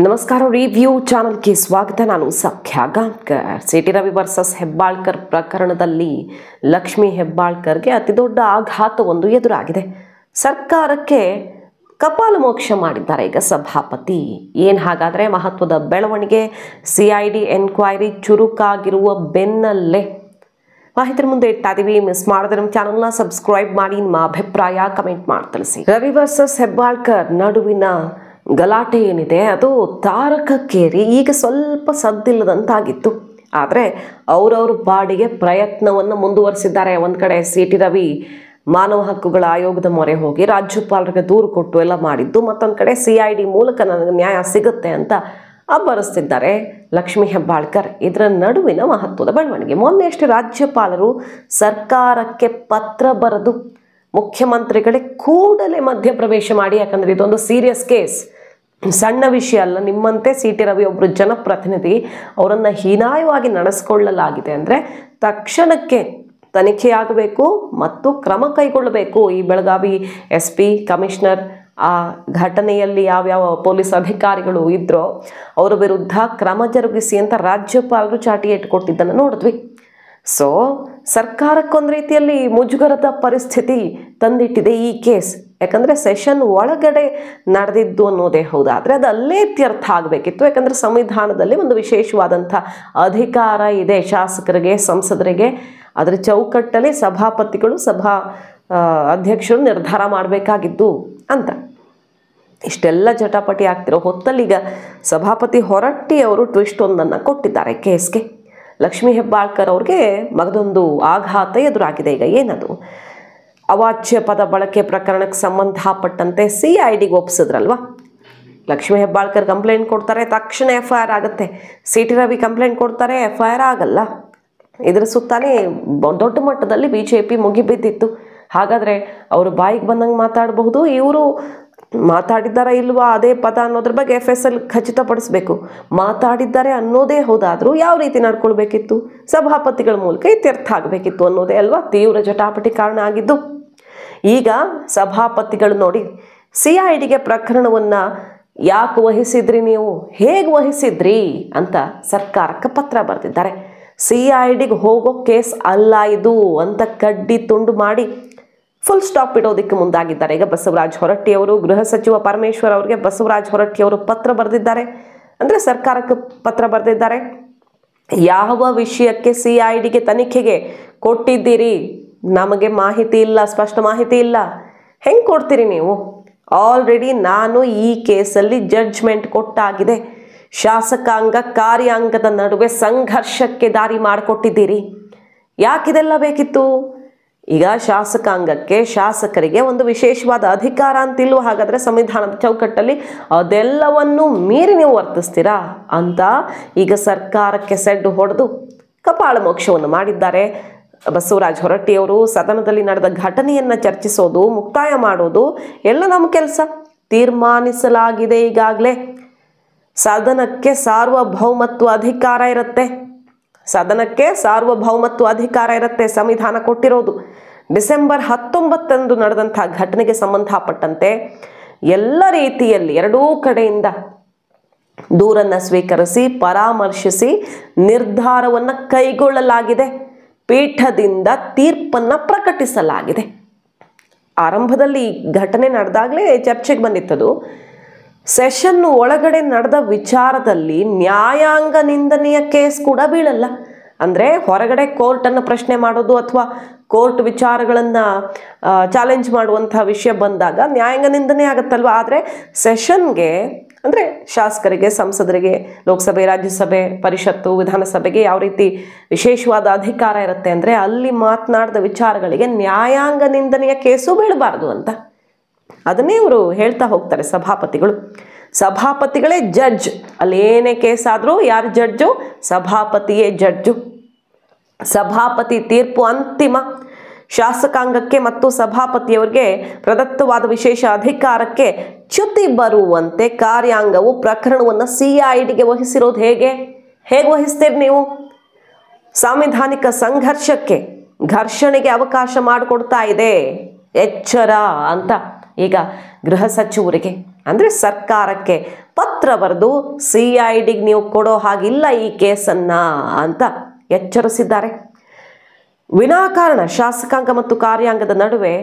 ನಮಸ್ಕಾರ ರಿವ್ಯೂ ಚಾನಲ್ಗೆ ಸ್ವಾಗತ. ನಾನು ಸಖ್ಯಾ ಗಾಂವ್ಕರ್. ಸಿಟಿ ರವಿ ವರ್ಸಸ್ ಹೆಬ್ಬಾಳ್ಕರ್ ಪ್ರಕರಣದಲ್ಲಿ ಲಕ್ಷ್ಮಿ ಹೆಬ್ಬಾಳ್ಕರ್ಗೆ ಅತಿದೊಡ್ಡ ಆಘಾತವೊಂದು ಎದುರಾಗಿದೆ. ಸರ್ಕಾರಕ್ಕೆ ಕಪಾಲಮೋಕ್ಷ ಮಾಡಿದ್ದಾರೆ ಈಗ ಸಭಾಪತಿ. ಏನು ಹಾಗಾದರೆ ಮಹತ್ವದ ಬೆಳವಣಿಗೆ? CID ಎನ್ಕ್ವೈರಿ ಚುರುಕಾಗಿರುವ ಬೆನ್ನಲ್ಲೇ ಮಾಹಿತಿ ಮುಂದೆ ಇಡ್ತಾ ಇದೀವಿ. ಮಿಸ್ ಮಾಡಿದ್ರೆ ನಮ್ಮ ಚಾನಲ್ನ ಸಬ್ಸ್ಕ್ರೈಬ್ ಮಾಡಿ, ನಿಮ್ಮ ಅಭಿಪ್ರಾಯ ಕಮೆಂಟ್ ಮಾಡಿ ತಿಳಿಸಿ. ರವಿ ವರ್ಸಸ್ ಹೆಬ್ಬಾಳ್ಕರ್ ನಡುವಿನ ಗಲಾಟೆ ಏನಿದೆ ಅದು ತಾರಕಕ್ಕೇರಿ ಈಗ ಸ್ವಲ್ಪ ಸದ್ದಿಲ್ಲದಂತಾಗಿತ್ತು. ಆದರೆ ಅವರವ್ರ ಬಾಡಿಗೆ ಪ್ರಯತ್ನವನ್ನು ಮುಂದುವರಿಸಿದ್ದಾರೆ. ಒಂದು ಕಡೆ CT ರವಿ ಮಾನವ ಹಕ್ಕುಗಳ ಆಯೋಗದ ಮೊರೆ ಹೋಗಿ ರಾಜ್ಯಪಾಲರಿಗೆ ದೂರು ಕೊಟ್ಟು ಎಲ್ಲ ಮಾಡಿದ್ದು, ಮತ್ತೊಂದು ಕಡೆ CID ಮೂಲಕ ನನಗೆ ನ್ಯಾಯ ಸಿಗುತ್ತೆ ಅಂತ ಅಬ್ಬರಿಸ್ತಿದ್ದಾರೆ ಲಕ್ಷ್ಮಿ ಹೆಬ್ಬಾಳ್ಕರ್. ಇದರ ನಡುವಿನ ಮಹತ್ವದ ಬೆಳವಣಿಗೆ, ಮೊನ್ನೆಯಷ್ಟೇ ರಾಜ್ಯಪಾಲರು ಸರ್ಕಾರಕ್ಕೆ ಪತ್ರ ಬರೆದು ಮುಖ್ಯಮಂತ್ರಿಗಳೇ ಕೂಡಲೇ ಮಧ್ಯಪ್ರವೇಶ ಮಾಡಿ, ಯಾಕಂದರೆ ಇದೊಂದು ಸೀರಿಯಸ್ ಕೇಸ್, ಸಣ್ಣ ವಿಷಯ ಅಲ್ಲ. ನಿಮ್ಮಂತೆ CT ರವಿ ಒಬ್ಬರು ಜನಪ್ರತಿನಿಧಿ, ಅವರನ್ನು ಹೀನಾಯವಾಗಿ ನಡೆಸ್ಕೊಳ್ಳಲಾಗಿದೆ ಅಂದರೆ ತಕ್ಷಣಕ್ಕೆ ತನಿಖೆಯಾಗಬೇಕು ಮತ್ತು ಕ್ರಮ ಕೈಗೊಳ್ಳಬೇಕು. ಈ ಬೆಳಗಾವಿ SP ಕಮಿಷನರ್ ಆ ಘಟನೆಯಲ್ಲಿ ಯಾವ್ಯಾವ ಪೊಲೀಸ್ ಅಧಿಕಾರಿಗಳು ಇದ್ರೋ ಅವರ ವಿರುದ್ಧ ಕ್ರಮ ಜರುಗಿಸಿ ಅಂತ ರಾಜ್ಯಪಾಲರು ಚಾಟಿ ಇಟ್ಕೊಟ್ಟಿದ್ದನ್ನು ನೋಡಿದ್ವಿ. ಸೊ ಸರ್ಕಾರಕ್ಕೊಂದು ರೀತಿಯಲ್ಲಿ ಮುಜುಗರದ ಪರಿಸ್ಥಿತಿ ತಂದಿಟ್ಟಿದೆ ಈ ಕೇಸ್. ಯಾಕಂದರೆ ಸೆಷನ್ ಒಳಗಡೆ ನಡೆದಿದ್ದು ಅನ್ನೋದೇ ಹೌದಾದರೆ ಅದು ಅಲ್ಲೇ ಇತ್ಯರ್ಥ ಆಗಬೇಕಿತ್ತು. ಯಾಕಂದರೆ ಸಂವಿಧಾನದಲ್ಲಿ ಒಂದು ವಿಶೇಷವಾದಂಥ ಅಧಿಕಾರ ಇದೆ ಶಾಸಕರಿಗೆ, ಸಂಸದರಿಗೆ. ಅದರ ಚೌಕಟ್ಟಲ್ಲಿ ಸಭಾಪತಿಗಳು, ಸಭಾ ಅಧ್ಯಕ್ಷರು ನಿರ್ಧಾರ ಮಾಡಬೇಕಾಗಿದ್ದು ಅಂತ. ಇಷ್ಟೆಲ್ಲ ಜಟಾಪಟಿ ಆಗ್ತಿರೋ ಹೊತ್ತಲ್ಲಿ ಈಗ ಸಭಾಪತಿ ಹೊರಟ್ಟಿ ಅವರು ಟ್ವಿಸ್ಟ್ ಒಂದನ್ನು ಕೊಟ್ಟಿದ್ದಾರೆ ಕೇಸ್ಗೆ. ಲಕ್ಷ್ಮಿ ಹೆಬ್ಬಾಳ್ಕರ್ ಅವ್ರಿಗೆ ಮಗದೊಂದು ಆಘಾತ ಎದುರಾಗಿದೆ. ಈಗ ಏನದು? ಅವಾಚ್ಯ ಪದ ಬಳಕೆ ಪ್ರಕರಣಕ್ಕೆ ಸಂಬಂಧಪಟ್ಟಂತೆ CIDಗೆ ಒಪ್ಪಿಸಿದ್ರಲ್ವ. ಲಕ್ಷ್ಮಿ ಹೆಬ್ಬಾಳ್ಕರ್ ಕಂಪ್ಲೇಂಟ್ ಕೊಡ್ತಾರೆ, ತಕ್ಷಣ FIR ಆಗುತ್ತೆ. CT ರವಿ ಕಂಪ್ಲೇಂಟ್ ಕೊಡ್ತಾರೆ, FIR ಆಗಲ್ಲ. ಇದರ ಸುತ್ತಾನೇ ದೊಡ್ಡ ಮಟ್ಟದಲ್ಲಿ BJP ಮುಗಿಬಿದ್ದಿತ್ತು. ಹಾಗಾದರೆ ಅವರು ಬಾಯಿಗೆ ಬಂದಂಗೆ ಮಾತಾಡಬಹುದು, ಇವರು ಮಾತಾಡಿದ್ದಾರಾ ಇಲ್ವಾ ಅದೇ ಪದ ಅನ್ನೋದ್ರ ಬಗ್ಗೆ FSL ಖಚಿತಪಡಿಸಬೇಕು. ಮಾತಾಡಿದ್ದಾರೆ ಅನ್ನೋದೇ ಹೌದಾದರೂ ಯಾವ ರೀತಿ ನಡ್ಕೊಳ್ಬೇಕಿತ್ತು? ಸಭಾಪತಿಗಳ ಮೂಲಕ ಇತ್ಯರ್ಥ ಆಗಬೇಕಿತ್ತು ಅನ್ನೋದೇ ಅಲ್ವಾ ತೀವ್ರ ಜಟಾಪಟಿ ಕಾರಣ ಆಗಿದ್ದು. ಈಗ ಸಭಾಪತಿಗಳು ನೋಡಿ CIDಗೆ ಪ್ರಕರಣವನ್ನು ಯಾಕೆ ವಹಿಸಿದ್ರಿ, ನೀವು ಹೇಗೆ ವಹಿಸಿದ್ರಿ ಅಂತ ಸರ್ಕಾರಕ್ಕೆ ಪತ್ರ ಬರೆದಿದ್ದಾರೆ. CIDಗೆ ಹೋಗೋ ಕೇಸ್ ಅಲ್ಲ ಇದು ಅಂತ ಕಡ್ಡಿ ತುಂಡು ಮಾಡಿ ಫುಲ್ ಸ್ಟಾಪ್ ಇಡೋದಕ್ಕೆ ಮುಂದಾಗಿದ್ದಾರೆ. ಈಗ ಬಸವರಾಜ ಹೊರಟ್ಟಿ ಅವರು, ಗೃಹ ಸಚಿವ ಪರಮೇಶ್ವರ್ ಅವರಿಗೆ ಬಸವರಾಜ ಹೊರಟ್ಟಿ ಅವರು ಪತ್ರ ಬರೆದಿದ್ದಾರೆ. ಅಂದರೆ ಸರ್ಕಾರಕ್ಕೆ ಪತ್ರ ಬರೆದಿದ್ದಾರೆ. ಯಾವ ವಿಷಯಕ್ಕೆ CIDಗೆ ತನಿಖೆಗೆ ಕೊಟ್ಟಿದ್ದೀರಿ, ನಮಗೆ ಮಾಹಿತಿ ಇಲ್ಲ, ಸ್ಪಷ್ಟ ಮಾಹಿತಿ ಇಲ್ಲ. ಹೆಂಗೆ ಕೊಡ್ತೀರಿ ನೀವು? ಆಲ್ರೆಡಿ ನಾನು ಈ ಕೇಸಲ್ಲಿ ಜಡ್ಜ್ಮೆಂಟ್ ಕೊಟ್ಟಾಗಿದೆ. ಶಾಸಕಾಂಗ ಕಾರ್ಯಾಂಗದ ನಡುವೆ ಸಂಘರ್ಷಕ್ಕೆ ದಾರಿ ಮಾಡಿಕೊಟ್ಟಿದ್ದೀರಿ. ಯಾಕಿದೆಲ್ಲ ಬೇಕಿತ್ತು? ಈಗ ಶಾಸಕಾಂಗಕ್ಕೆ, ಶಾಸಕರಿಗೆ ಒಂದು ವಿಶೇಷವಾದ ಅಧಿಕಾರ ಅಂತಿಲ್ವ? ಹಾಗಾದರೆ ಸಂವಿಧಾನದ ಚೌಕಟ್ಟಲ್ಲಿ ಅದೆಲ್ಲವನ್ನು ಮೀರಿ ನೀವು ವರ್ತಿಸ್ತೀರಾ ಅಂತ ಈಗ ಸರ್ಕಾರಕ್ಕೆ ಸೆಡ್ಡು ಹೊಡೆದು ಕಪಾಳ ಮೋಕ್ಷವನ್ನು ಮಾಡಿದ್ದಾರೆ ಬಸವರಾಜ ಹೊರಟ್ಟಿಯವರು. ಸದನದಲ್ಲಿ ನಡೆದ ಘಟನೆಯನ್ನು ಚರ್ಚಿಸೋದು, ಮುಕ್ತಾಯ ಮಾಡೋದು ಎಲ್ಲ ನಮ್ಮ ಕೆಲಸ. ತೀರ್ಮಾನಿಸಲಾಗಿದೆ ಈಗಾಗಲೇ. ಸದನಕ್ಕೆ ಸಾರ್ವಭೌಮತ್ವ ಅಧಿಕಾರ ಇರುತ್ತೆ. ಸದನಕ್ಕೆ ಸಾರ್ವಭೌಮತ್ವ ಅಧಿಕಾರ ಇರುತ್ತೆ, ಸಂವಿಧಾನ ಕೊಟ್ಟಿರೋದು. ಡಿಸೆಂಬರ್ 19 ನಡೆದಂಥ ಘಟನೆಗೆ ಸಂಬಂಧಪಟ್ಟಂತೆ ಎಲ್ಲ ರೀತಿಯಲ್ಲಿ ಎರಡೂ ಕಡೆಯಿಂದ ದೂರನ್ನು ಸ್ವೀಕರಿಸಿ ಪರಾಮರ್ಶಿಸಿ ನಿರ್ಧಾರವನ್ನು ಕೈಗೊಳ್ಳಲಾಗಿದೆ. ಪೀಠದಿಂದ ತೀರ್ಪನ್ನು ಪ್ರಕಟಿಸಲಾಗಿದೆ. ಆರಂಭದಲ್ಲಿ ಘಟನೆ ನಡೆದಾಗಲೇ ಚರ್ಚೆಗೆ ಬಂದಿತ್ತದು. ಸೆಷನ್ ಒಳಗಡೆ ನಡೆದ ವಿಚಾರದಲ್ಲಿ ನ್ಯಾಯಾಂಗ ನಿಂದನೆಯ ಕೇಸ್ ಕೂಡ ಬೀಳಲ್ಲ. ಅಂದರೆ ಹೊರಗಡೆ ಕೋರ್ಟನ್ನು ಪ್ರಶ್ನೆ ಮಾಡೋದು ಅಥವಾ ಕೋರ್ಟ್ ವಿಚಾರಗಳನ್ನು ಚಾಲೆಂಜ್ ಮಾಡುವಂಥ ವಿಷಯ ಬಂದಾಗ ನ್ಯಾಯಾಂಗ ನಿಂದನೆ ಆಗುತ್ತಲ್ವ. ಆದರೆ ಸೆಷನ್ಗೆ ಅಂದರೆ ಶಾಸಕರಿಗೆ, ಸಂಸದರಿಗೆ, ಲೋಕಸಭೆ, ರಾಜ್ಯಸಭೆ, ಪರಿಷತ್ತು, ವಿಧಾನಸಭೆಗೆ ಯಾವ ರೀತಿ ವಿಶೇಷವಾದ ಅಧಿಕಾರ ಇರುತ್ತೆ ಅಂದರೆ ಅಲ್ಲಿ ಮಾತನಾಡಿದ ವಿಚಾರಗಳಿಗೆ ನ್ಯಾಯಾಂಗ ನಿಂದನೆಯ ಕೇಸು ಬೀಳಬಾರ್ದು ಅಂತ. ಅದನ್ನೇ ಇವರು ಹೇಳ್ತಾ ಹೋಗ್ತಾರೆ ಸಭಾಪತಿಗಳು. ಸಭಾಪತಿಗಳೇ ಜಡ್ಜ್. ಅಲ್ಲೇನೇ ಕೇಸ್ ಆದರೂ ಯಾರು ಜಡ್ಜು? ಸಭಾಪತಿಯೇ ಜಡ್ಜು. ಸಭಾಪತಿ ತೀರ್ಪು ಅಂತಿಮ. ಶಾಸಕಾಂಗಕ್ಕೆ ಮತ್ತು ಸಭಾಪತಿಯವರಿಗೆ ಪ್ರದತ್ತವಾದ ವಿಶೇಷ ಅಧಿಕಾರಕ್ಕೆ ಚ್ಯುತಿ ಬರುವಂತೆ ಕಾರ್ಯಾಂಗವು ಪ್ರಕರಣವನ್ನು CIDಗೆ ವಹಿಸಿರೋದು ಹೇಗೆ ವಹಿಸ್ತೀರಿ ನೀವು? ಸಾಂವಿಧಾನಿಕ ಸಂಘರ್ಷಕ್ಕೆ, ಘರ್ಷಣೆಗೆ ಅವಕಾಶ ಮಾಡಿಕೊಡ್ತಾ ಇದೆ. ಎಚ್ಚರ ಅಂತ ಈಗ ಗೃಹ ಸಚಿವರಿಗೆ ಅಂದರೆ ಸರ್ಕಾರಕ್ಕೆ ಪತ್ರ ಬರೆದು CIDಗೆ ನೀವು ಕೊಡೋ ಹಾಗಿಲ್ಲ ಈ ಕೇಸನ್ನ ಅಂತ ಎಚ್ಚರಿಸಿದ್ದಾರೆ. ವಿನಾಕಾರಣ ಶಾಸಕಾಂಗ ಮತ್ತು ಕಾರ್ಯಾಂಗದ ನಡುವೆ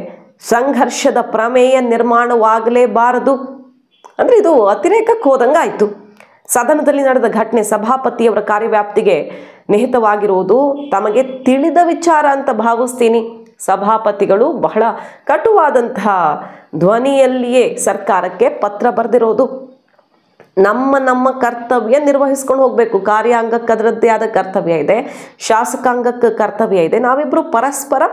ಸಂಘರ್ಷದ ಪ್ರಮೇಯ ನಿರ್ಮಾಣವಾಗಲೇಬಾರದು. ಅಂದರೆ ಇದು ಅತಿರೇಕಕ್ಕೆ ಹೋದಂಗಾಯಿತು. ಸದನದಲ್ಲಿ ನಡೆದ ಘಟನೆ ಸಭಾಪತಿಯವರ ಕಾರ್ಯವ್ಯಾಪ್ತಿಗೆ ನಿಹಿತವಾಗಿರುವುದು ತಮಗೆ ತಿಳಿದ ವಿಚಾರ ಅಂತ ಭಾವಿಸ್ತೀನಿ. ಸಭಾಪತಿಗಳು ಬಹಳ ಕಟುವಾದಂತಹ ಧ್ವನಿಯಲ್ಲಿಯೇ ಸರ್ಕಾರಕ್ಕೆ ಪತ್ರ ಬರೆದಿರೋದು. ನಮ್ಮ ಕರ್ತವ್ಯ ನಿರ್ವಹಿಸ್ಕೊಂಡು ಹೋಗಬೇಕು. ಕಾರ್ಯಾಂಗಕ್ಕೆ ಅದರದ್ದೇ ಆದ ಕರ್ತವ್ಯ ಇದೆ, ಶಾಸಕಾಂಗಕ್ಕೆ ಕರ್ತವ್ಯ ಇದೆ. ನಾವಿಬ್ಬರು ಪರಸ್ಪರ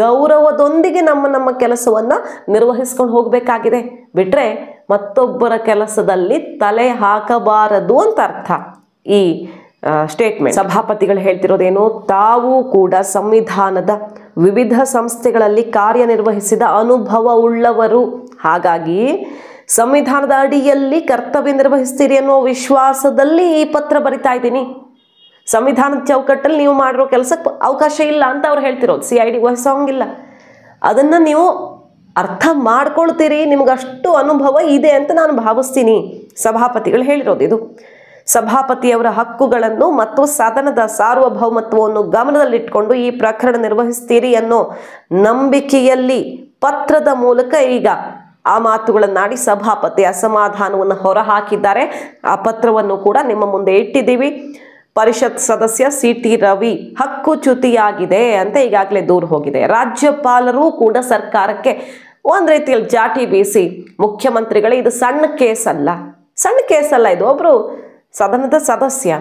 ಗೌರವದೊಂದಿಗೆ ನಮ್ಮ ಕೆಲಸವನ್ನು ನಿರ್ವಹಿಸ್ಕೊಂಡು ಹೋಗಬೇಕಾಗಿದೆ. ಬಿಟ್ಟರೆ ಮತ್ತೊಬ್ಬರ ಕೆಲಸದಲ್ಲಿ ತಲೆ ಹಾಕಬಾರದು ಅಂತ ಅರ್ಥ ಈ ಸ್ಟೇಟ್ಮೆಂಟ್. ಸಭಾಪತಿಗಳು ಹೇಳ್ತಿರೋದೇನು, ತಾವು ಕೂಡ ಸಂವಿಧಾನದ ವಿವಿಧ ಸಂಸ್ಥೆಗಳಲ್ಲಿ ಕಾರ್ಯನಿರ್ವಹಿಸಿದ ಅನುಭವ ಉಳ್ಳವರು, ಹಾಗಾಗಿ ಸಂವಿಧಾನದ ಅಡಿಯಲ್ಲಿ ಕರ್ತವ್ಯ ನಿರ್ವಹಿಸ್ತೀರಿ ಅನ್ನೋ ವಿಶ್ವಾಸದಲ್ಲಿ ಈ ಪತ್ರ ಬರಿತಾ ಇದ್ದೀನಿ. ಸಂವಿಧಾನದ ಚೌಕಟ್ಟಲ್ಲಿ ನೀವು ಮಾಡಿರೋ ಕೆಲಸಕ್ಕೆ ಅವಕಾಶ ಇಲ್ಲ ಅಂತ ಅವ್ರು ಹೇಳ್ತಿರೋದು. CID ವಹಿಸೋಂಗಿಲ್ಲ. ಅದನ್ನು ನೀವು ಅರ್ಥ ಮಾಡ್ಕೊಳ್ತೀರಿ, ನಿಮಗಷ್ಟು ಅನುಭವ ಇದೆ ಅಂತ ನಾನು ಭಾವಿಸ್ತೀನಿ. ಸಭಾಪತಿಗಳು ಹೇಳಿರೋದು ಇದು. ಸಭಾಪತಿಯವರ ಹಕ್ಕುಗಳನ್ನು ಮತ್ತು ಸದನದ ಸಾರ್ವಭೌಮತ್ವವನ್ನು ಗಮನದಲ್ಲಿಟ್ಕೊಂಡು ಈ ಪ್ರಕರಣ ನಿರ್ವಹಿಸ್ತೀರಿ ಅನ್ನೋ ನಂಬಿಕೆಯಲ್ಲಿ ಪತ್ರದ ಮೂಲಕ ಈಗ ಆ ಮಾತುಗಳನ್ನಾಡಿ ಸಭಾಪತಿ ಅಸಮಾಧಾನವನ್ನು ಹೊರಹಾಕಿದ್ದಾರೆ. ಆ ಪತ್ರವನ್ನು ಕೂಡ ನಿಮ್ಮ ಮುಂದೆ ಇಟ್ಟಿದ್ದೀವಿ. ಪರಿಷತ್ ಸದಸ್ಯ CT ರವಿ ಹಕ್ಕುಚ್ಯುತಿಯಾಗಿದೆ ಅಂತ ಈಗಾಗಲೇ ದೂರು ಹೋಗಿದೆ. ರಾಜ್ಯಪಾಲರು ಕೂಡ ಸರ್ಕಾರಕ್ಕೆ ಒಂದು ರೀತಿಯಲ್ಲಿ ಜಾಟಿ ಬೀಸಿ, ಮುಖ್ಯಮಂತ್ರಿಗಳೇ ಇದು ಸಣ್ಣ ಕೇಸ್ ಅಲ್ಲ, ಇದು ಒಬ್ಬರು ಸದನದ ಸದಸ್ಯ,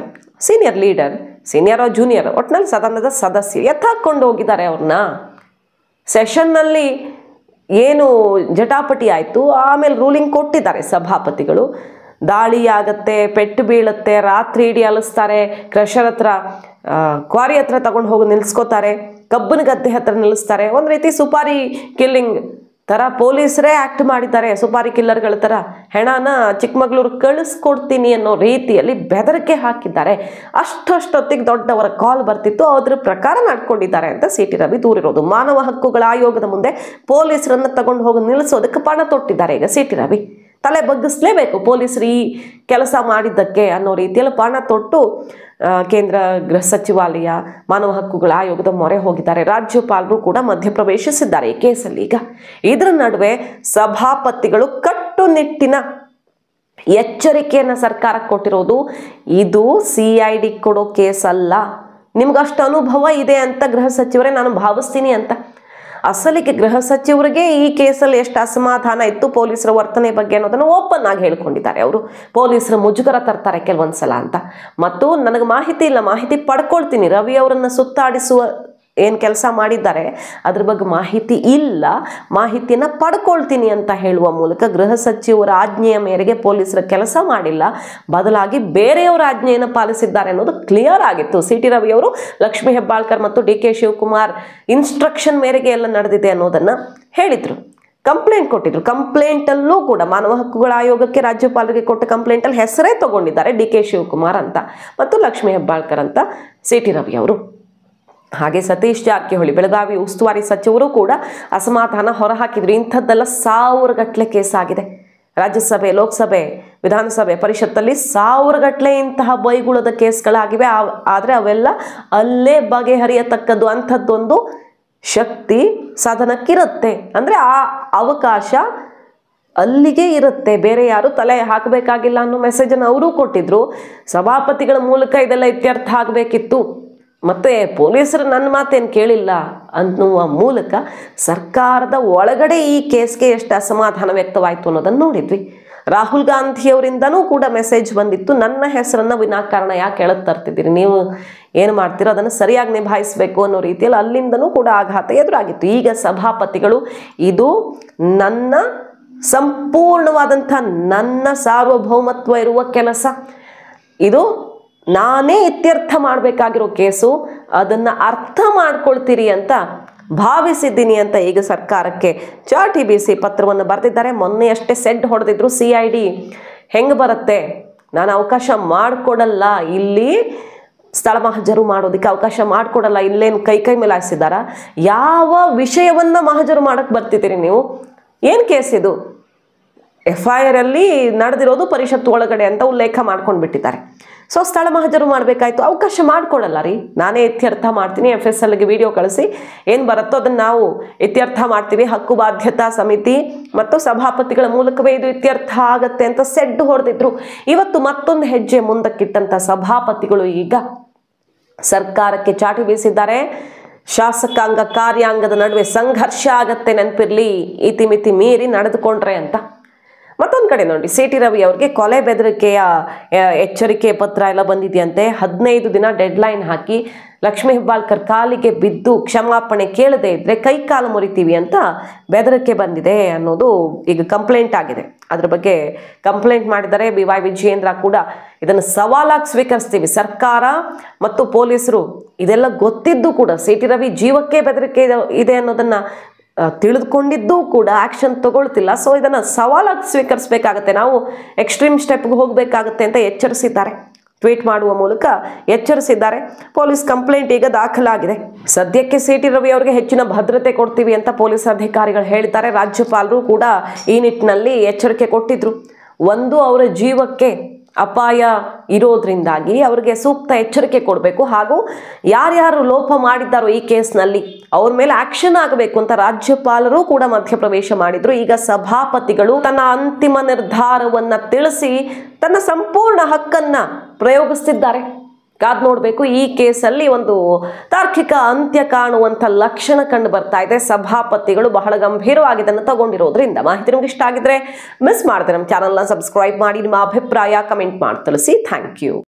ಸೀನಿಯರ್ ಲೀಡರ್, ಸೀನಿಯರ್ ಜೂನಿಯರ್, ಒಟ್ಟಿನಲ್ಲಿ ಸದನದ ಸದಸ್ಯ ಎತ್ತಾಕೊಂಡು ಹೋಗಿದ್ದಾರೆ ಅವ್ರನ್ನ. ಸೆಷನ್ನಲ್ಲಿ ಏನು ಜಟಾಪಟಿ ಆಯಿತು, ಆಮೇಲೆ ರೂಲಿಂಗ್ ಕೊಟ್ಟಿದ್ದಾರೆ ಸಭಾಪತಿಗಳು. ದಾಳಿ ಆಗತ್ತೆ, ಪೆಟ್ಟು ಬೀಳುತ್ತೆ, ರಾತ್ರಿ ಇಡೀ ಅಲಿಸ್ತಾರೆ, ಕ್ರಷರ್ ಹತ್ರ ಕ್ವಾರಿ ಹತ್ರ ತಗೊಂಡು ಹೋಗಿ ನಿಲ್ಲಿಸ್ಕೋತಾರೆ, ಕಬ್ಬನ ಗದ್ದೆ ಹತ್ರ ನಿಲ್ಲಿಸ್ತಾರೆ. ಒಂದು ರೀತಿ ಸುಪಾರಿ ಕಿಲ್ಲಿಂಗ್ ಥರ ಪೊಲೀಸರೇ ಆ್ಯಕ್ಟ್ ಮಾಡಿದ್ದಾರೆ. ಸುಪಾರಿ ಕಿಲ್ಲರ್ಗಳ ಥರ ಹೆಣನ ಚಿಕ್ಕಮಗಳೂರು ಕಳಿಸ್ಕೊಡ್ತೀನಿ ಅನ್ನೋ ರೀತಿಯಲ್ಲಿ ಬೆದರಿಕೆ ಹಾಕಿದ್ದಾರೆ. ಅಷ್ಟೊತ್ತಿಗೆ ದೊಡ್ಡವರ ಕಾಲ್ ಬರ್ತಿತ್ತು, ಅದ್ರ ಪ್ರಕಾರ ನಡ್ಕೊಂಡಿದ್ದಾರೆ ಅಂತ CT ರವಿ ದೂರಿರೋದು. ಮಾನವ ಹಕ್ಕುಗಳ ಆಯೋಗದ ಮುಂದೆ ಪೊಲೀಸರನ್ನು ತಗೊಂಡು ಹೋಗಿ ನಿಲ್ಲಿಸೋದಕ್ಕೆ ಪಣ ತೊಟ್ಟಿದ್ದಾರೆ ಈಗ CT ರವಿ. ತಲೆ ಬಗ್ಗಿಸ್ಲೇಬೇಕು ಪೊಲೀಸರು ಈ ಕೆಲಸ ಮಾಡಿದ್ದಕ್ಕೆ ಅನ್ನೋ ರೀತಿಯಲ್ಲಿ ಪಣ ತೊಟ್ಟು ಕೇಂದ್ರ ಗೃಹ ಸಚಿವಾಲಯ, ಮಾನವ ಹಕ್ಕುಗಳ ಆಯೋಗದ ಮೊರೆ ಹೋಗಿದ್ದಾರೆ. ರಾಜ್ಯಪಾಲರು ಕೂಡ ಮಧ್ಯಪ್ರವೇಶಿಸಿದ್ದಾರೆ ಈ ಕೇಸಲ್ಲಿ. ಈಗ ಇದರ ನಡುವೆ ಸಭಾಪತಿಗಳು ಕಟ್ಟುನಿಟ್ಟಿನ ಎಚ್ಚರಿಕೆಯನ್ನು ಸರ್ಕಾರಕ್ಕೆ ಕೊಟ್ಟಿರೋದು, ಇದು CID ಕೊಡೋ ಕೇಸ್ ಅಲ್ಲ, ನಿಮ್ಗಷ್ಟು ಅನುಭವ ಇದೆ ಅಂತ ಗೃಹ ಸಚಿವರೇ ನಾನು ಭಾವಿಸ್ತೀನಿ ಅಂತ. ಅಸಲಿಗೆ ಗೃಹ ಸಚಿವರಿಗೆ ಈ ಕೇಸಲ್ಲಿ ಎಷ್ಟು ಅಸಮಾಧಾನ ಇತ್ತು ಪೊಲೀಸರ ವರ್ತನೆ ಬಗ್ಗೆ ಅನ್ನೋದನ್ನು ಓಪನ್ ಆಗಿ ಹೇಳ್ಕೊಂಡಿದ್ದಾರೆ. ಅವರು ಪೊಲೀಸರ ಮುಜುಗರ ತರ್ತಾರೆ ಕೆಲವೊಂದ್ಸಲ ಅಂತ. ಮತ್ತು ನನಗೆ ಮಾಹಿತಿ ಇಲ್ಲ, ಮಾಹಿತಿ ಪಡ್ಕೊಳ್ತೀನಿ, ರವಿ ಅವರನ್ನು ಸುತ್ತಾಡಿಸುವ ಏನು ಕೆಲಸ ಮಾಡಿದ್ದಾರೆ ಅದ್ರ ಬಗ್ಗೆ ಮಾಹಿತಿ ಇಲ್ಲ, ಮಾಹಿತಿಯನ್ನು ಪಡ್ಕೊಳ್ತೀನಿ ಅಂತ ಹೇಳುವ ಮೂಲಕ ಗೃಹ ಸಚಿವರ ಆಜ್ಞೆಯ ಮೇರೆಗೆ ಪೊಲೀಸರ ಕೆಲಸ ಮಾಡಿಲ್ಲ, ಬದಲಾಗಿ ಬೇರೆಯವರ ಆಜ್ಞೆಯನ್ನು ಪಾಲಿಸಿದ್ದಾರೆ ಅನ್ನೋದು ಕ್ಲಿಯರ್ ಆಗಿತ್ತು. CT ರವಿ ಅವರು ಲಕ್ಷ್ಮೀ ಹೆಬ್ಬಾಳ್ಕರ್ ಮತ್ತು DK ಶಿವಕುಮಾರ್ ಇನ್ಸ್ಟ್ರಕ್ಷನ್ ಮೇರೆಗೆ ಎಲ್ಲ ನಡೆದಿದೆ ಅನ್ನೋದನ್ನು ಹೇಳಿದರು. ಕಂಪ್ಲೇಂಟ್ ಕೊಟ್ಟಿದ್ರು. ಕಂಪ್ಲೇಂಟಲ್ಲೂ ಕೂಡ ಮಾನವ ಹಕ್ಕುಗಳ ಆಯೋಗಕ್ಕೆ ರಾಜ್ಯಪಾಲರಿಗೆ ಕೊಟ್ಟ ಕಂಪ್ಲೇಂಟಲ್ಲಿ ಹೆಸರೇ ತಗೊಂಡಿದ್ದಾರೆ DK ಶಿವಕುಮಾರ್ ಅಂತ ಮತ್ತು ಲಕ್ಷ್ಮೀ ಹೆಬ್ಬಾಳ್ಕರ್ ಅಂತ CT ರವಿ ಅವರು. ಹಾಗೆ ಸತೀಶ್ ಜಾರಕಿಹೊಳಿ ಬೆಳಗಾವಿ ಉಸ್ತುವಾರಿ ಸಚಿವರು ಕೂಡ ಅಸಮಾಧಾನ ಹೊರಹಾಕಿದ್ರು. ಇಂಥದ್ದೆಲ್ಲ 1000 ಗಟ್ಟಲೆ ಕೇಸ್ ಆಗಿದೆ. ರಾಜ್ಯಸಭೆ, ಲೋಕಸಭೆ, ವಿಧಾನಸಭೆ, ಪರಿಷತ್ತಲ್ಲಿ 1000 ಗಟ್ಟಲೆ ಇಂತಹ ಬೈಗುಳದ ಕೇಸ್ಗಳಾಗಿವೆ. ಆದರೆ ಅವೆಲ್ಲ ಅಲ್ಲೇ ಬಗೆಹರಿಯತಕ್ಕದ್ದು. ಅಂಥದ್ದೊಂದು ಶಕ್ತಿ ಸದನಕ್ಕಿರುತ್ತೆ. ಅಂದರೆ ಆ ಅವಕಾಶ ಅಲ್ಲಿಗೆ ಇರುತ್ತೆ, ಬೇರೆ ಯಾರು ತಲೆ ಹಾಕಬೇಕಾಗಿಲ್ಲ ಅನ್ನೋ ಮೆಸೇಜನ್ನು ಅವರು ಕೊಟ್ಟಿದ್ರು. ಸಭಾಪತಿಗಳ ಮೂಲಕ ಇದೆಲ್ಲ ಇತ್ಯರ್ಥ ಆಗಬೇಕಿತ್ತು. ಮತ್ತು ಪೊಲೀಸರು ನನ್ನ ಮಾತೇನು ಕೇಳಿಲ್ಲ ಅನ್ನುವ ಮೂಲಕ ಸರ್ಕಾರದ ಒಳಗಡೆ ಈ ಕೇಸ್ಗೆ ಎಷ್ಟು ಅಸಮಾಧಾನ ವ್ಯಕ್ತವಾಯಿತು ಅನ್ನೋದನ್ನು ನೋಡಿದ್ವಿ. ರಾಹುಲ್ ಗಾಂಧಿಯವರಿಂದನೂ ಕೂಡ ಮೆಸೇಜ್ ಬಂದಿತ್ತು, ನನ್ನ ಹೆಸರನ್ನು ವಿನಾಕಾರಣ ಯಾಕೆ ಎಳೆದು ತರ್ತಿದ್ದೀರಿ, ನೀವು ಏನು ಮಾಡ್ತೀರೋ ಅದನ್ನು ಸರಿಯಾಗಿ ನಿಭಾಯಿಸಬೇಕು ಅನ್ನೋ ರೀತಿಯಲ್ಲಿ ಅಲ್ಲಿಂದನೂ ಕೂಡ ಆಘಾತ ಎದುರಾಗಿತ್ತು. ಈಗ ಸಭಾಪತಿಗಳು ಇದು ನನ್ನ ಸಂಪೂರ್ಣವಾದಂಥ ನನ್ನ ಸಾರ್ವಭೌಮತ್ವ ಇರುವ ಕೆಲಸ, ಇದು ನಾನೇ ಇತ್ಯರ್ಥ ಮಾಡಬೇಕಾಗಿರೋ ಕೇಸು, ಅದನ್ನು ಅರ್ಥ ಮಾಡ್ಕೊಳ್ತೀರಿ ಅಂತ ಭಾವಿಸಿದ್ದೀನಿ ಅಂತ ಈಗ ಸರ್ಕಾರಕ್ಕೆ ಚಾಟಿ ಬೀಸಿ ಪತ್ರವನ್ನು ಬರೆದಿದ್ದಾರೆ. ಮೊನ್ನೆಯಷ್ಟೇ ಸೆಡ್ ಹೊಡೆದಿದ್ರು, CID ಹೆಂಗೆ ಬರುತ್ತೆ, ನಾನು ಅವಕಾಶ ಮಾಡಿಕೊಡಲ್ಲ, ಇಲ್ಲಿ ಸ್ಥಳ ಮಹಜರು ಮಾಡೋದಕ್ಕೆ ಅವಕಾಶ ಮಾಡಿಕೊಡಲ್ಲ, ಇಲ್ಲೇನು ಕೈ ಮೇಲಾಯಿಸಿದಾರ, ಯಾವ ವಿಷಯವನ್ನು ಮಹಜರು ಮಾಡೋಕ್ಕೆ ಬರ್ತಿದ್ದೀರಿ ನೀವು, ಏನು ಕೇಸ್ ಇದು, FIR ಅಲ್ಲಿ ನಡೆದಿರೋದು ಪರಿಷತ್ ಒಳಗಡೆ ಅಂತ ಉಲ್ಲೇಖ ಮಾಡ್ಕೊಂಡು ಬಿಟ್ಟಿದ್ದಾರೆ. ಸೊ ಸ್ಥಳ ಮಹಜರು ಮಾಡಬೇಕಾಯ್ತು, ಅವಕಾಶ ಮಾಡಿಕೊಡಲ್ಲ ರೀ. ನಾನೇ ಇತ್ಯರ್ಥ ಮಾಡ್ತೀನಿ, FSLಗೆ ವಿಡಿಯೋ ಕಳಿಸಿ ಏನು ಬರುತ್ತೋ ಅದನ್ನು ನಾವು ಇತ್ಯರ್ಥ ಮಾಡ್ತೀವಿ, ಹಕ್ಕು ಬಾಧ್ಯತಾ ಸಮಿತಿ ಮತ್ತು ಸಭಾಪತಿಗಳ ಮೂಲಕವೇ ಇದು ಇತ್ಯರ್ಥ ಆಗತ್ತೆ ಅಂತ ಸೆಡ್ಡು ಹೊಡೆದಿದ್ರು. ಇವತ್ತು ಮತ್ತೊಂದು ಹೆಜ್ಜೆ ಮುಂದಕ್ಕಿಟ್ಟಂಥ ಸಭಾಪತಿಗಳು ಈಗ ಸರ್ಕಾರಕ್ಕೆ ಚಾಟಿ ಬೀಸಿದ್ದಾರೆ. ಶಾಸಕಾಂಗ ಕಾರ್ಯಾಂಗದ ನಡುವೆ ಸಂಘರ್ಷ ಆಗತ್ತೆ, ನೆನಪಿರ್ಲಿ, ಇತಿಮಿತಿ ಮೀರಿ ನಡೆದುಕೊಂಡ್ರೆ ಅಂತ. ಮತ್ತೊಂದು ಕಡೆ ನೋಡಿ, CT ರವಿ ಅವ್ರಿಗೆ ಕೊಲೆ ಬೆದರಿಕೆಯ ಎಚ್ಚರಿಕೆ ಪತ್ರ ಎಲ್ಲ ಬಂದಿದೆಯಂತೆ. 15 ದಿನ ಡೆಡ್ಲೈನ್ ಹಾಕಿ ಲಕ್ಷ್ಮೀ ಹೆಬ್ಬಾಳ್ಕರ್ ಕಾಲಿಗೆ ಬಿದ್ದು ಕ್ಷಮಾಪಣೆ ಕೇಳದೇ ಇದ್ರೆ ಕೈಕಾಲು ಮುರಿತೀವಿ ಅಂತ ಬೆದರಿಕೆ ಬಂದಿದೆ ಅನ್ನೋದು ಈಗ ಕಂಪ್ಲೇಂಟ್ ಆಗಿದೆ. ಅದ್ರ ಬಗ್ಗೆ ಕಂಪ್ಲೇಂಟ್ ಮಾಡಿದರೆ BY ವಿಜಯೇಂದ್ರ ಕೂಡ ಇದನ್ನು ಸವಾಲಾಗಿ ಸ್ವೀಕರಿಸ್ತೀವಿ. ಸರ್ಕಾರ ಮತ್ತು ಪೊಲೀಸರು ಇದೆಲ್ಲ ಗೊತ್ತಿದ್ದು ಕೂಡ CT ರವಿ ಜೀವಕ್ಕೆ ಬೆದರಿಕೆ ಇದೆ ಅನ್ನೋದನ್ನ ತಿಳಿದುಕೊಂಡಿದ್ದು ಕೂಡ ಆಕ್ಷನ್ ತಗೊಳ್ತಿಲ್ಲ. ಸೊ ಇದನ್ನ ಸವಾಲಾಗಿ ಸ್ವೀಕರಿಸಬೇಕಾಗತ್ತೆ, ನಾವು ಎಕ್ಸ್ಟ್ರೀಮ್ ಸ್ಟೆಪ್ಗೆ ಹೋಗಬೇಕಾಗತ್ತೆ ಅಂತ ಎಚ್ಚರಿಸಿದ್ದಾರೆ. ಟ್ವೀಟ್ ಮಾಡುವ ಮೂಲಕ ಎಚ್ಚರಿಸಿದ್ದಾರೆ. ಪೊಲೀಸ್ ಕಂಪ್ಲೇಂಟ್ ಈಗ ದಾಖಲಾಗಿದೆ. ಸದ್ಯಕ್ಕೆ CT ರವಿ ಅವರಿಗೆ ಹೆಚ್ಚಿನ ಭದ್ರತೆ ಕೊಡ್ತೀವಿ ಅಂತ ಪೊಲೀಸ್ ಅಧಿಕಾರಿಗಳು ಹೇಳಿದ್ದಾರೆ. ರಾಜ್ಯಪಾಲರು ಕೂಡ ಈ ನಿಟ್ಟಿನಲ್ಲಿ ಎಚ್ಚರಿಕೆ ಕೊಟ್ಟಿದ್ರು. ಒಂದು, ಅವರ ಜೀವಕ್ಕೆ ಅಪಾಯ ಇರೋದ್ರಿಂದಾಗಿ ಅವರಿಗೆ ಸೂಕ್ತ ಎಚ್ಚರಿಕೆ ಕೊಡಬೇಕು, ಹಾಗೂ ಯಾರ್ಯಾರು ಲೋಪ ಮಾಡಿದ್ದಾರೋ ಈ ಕೇಸ್ನಲ್ಲಿ ಅವ್ರ ಮೇಲೆ ಆಕ್ಷನ್ ಆಗಬೇಕು ಅಂತ ರಾಜ್ಯಪಾಲರು ಕೂಡ ಮಧ್ಯಪ್ರವೇಶ ಮಾಡಿದ್ರು. ಈಗ ಸಭಾಪತಿಗಳು ತನ್ನ ಅಂತಿಮ ನಿರ್ಧಾರವನ್ನ ತಿಳಿಸಿ ತನ್ನ ಸಂಪೂರ್ಣ ಹಕ್ಕನ್ನ ಪ್ರಯೋಗಿಸ್ತಿದ್ದಾರೆ. ಕಾದ್ ನೋಡ್ಬೇಕು. ಈ ಕೇಸಲ್ಲಿ ಒಂದು ತಾರ್ಕಿಕ ಅಂತ್ಯ ಕಾಣುವಂಥ ಲಕ್ಷಣ ಕಂಡು ಬರ್ತಾ ಇದೆ. ಸಭಾಪತಿಗಳು ಬಹಳ ಗಂಭೀರವಾಗಿ ಇದನ್ನು ತಗೊಂಡಿರೋದ್ರಿಂದ. ಮಾಹಿತಿ ನಿಮ್ಗೆ ಇಷ್ಟ ಆಗಿದ್ರೆ ಮಿಸ್ ಮಾಡದೆ ನಮ್ಮ ಚಾನಲ್ನ ಸಬ್ಸ್ಕ್ರೈಬ್ ಮಾಡಿ, ನಿಮ್ಮ ಅಭಿಪ್ರಾಯ ಕಮೆಂಟ್ ಮಾಡಿ ತಿಳಿಸಿ. Thank you.